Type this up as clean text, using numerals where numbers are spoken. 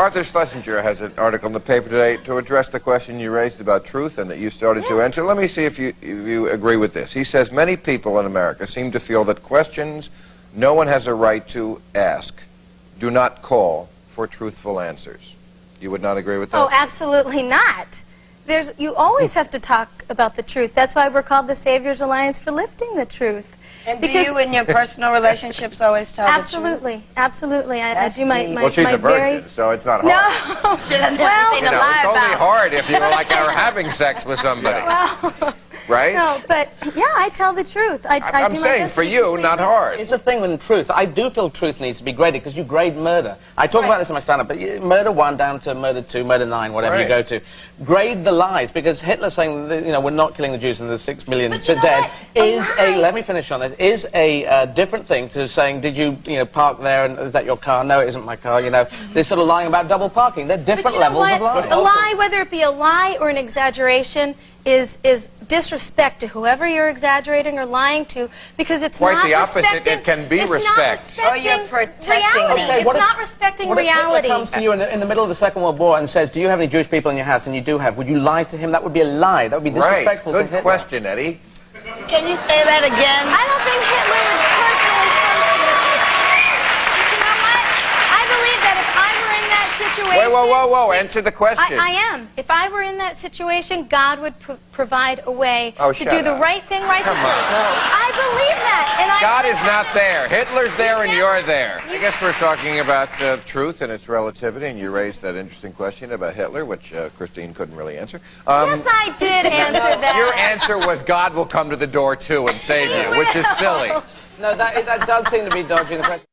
Arthur Schlesinger has an article in the paper today to address the question you raised about truth and that you started to answer. Let me see if you agree with this. He says, many people in America seem to feel that questions no one has a right to ask do not call for truthful answers. You would not agree with that? Oh, absolutely not. You always have to talk about the truth. That's why we're called the Savior's Alliance for lifting the truth. And do you, in your personal relationships, always tell the truth? Absolutely, absolutely. I do my well, she's a virgin, so it's not hard. No, Should have never well, seen a lie it's only about. hard if you are having sex with somebody. well, Right? no, but yeah, I tell the truth. I I'm do my saying best for to be you, completely- not hard. It's a thing with truth. I do feel truth needs to be graded because you grade murder. I talk about this in my stand-up, but murder 1 down to murder 2, murder 9, whatever you go to. Grade the lies, because Hitler saying that, we're not killing the Jews and there's 6 million dead is let me finish on this, is a different thing to saying, did you park there and is that your car? No, it isn't my car. They're sort of lying about double parking. They're different levels of lies. A lie, whether it be a lie or an exaggeration, is disrespect to whoever you're exaggerating or lying to, because it's Quite not the opposite. respecting- It can be it's respect. Not Oh, you're protecting reality. them. Okay, It's not respecting What if reality. Hitler comes to you in the middle of the Second World War and says, do you have any Jewish people in your house? And you do have. Would you lie to him? That would be a lie. That would be Right. disrespectful to Good Hitler. question, Eddie. Can you say that again? I don't think Hitler would personally come to me. But you know what? I believe that if I were in that situation... Whoa. Answer the question. I am. If I were in that situation, God would provide a way to shut do the up. right thing righteously. Come on. I believe that. And God is not there. Hitler's there and you're there. You- I guess we're talking about truth and its relativity, and you raised that interesting question about Hitler, which Christine couldn't really answer. Yes, I did answer that. Your answer was God will come to the door, too, and save you, which is silly. No, that does seem to be dodging the question.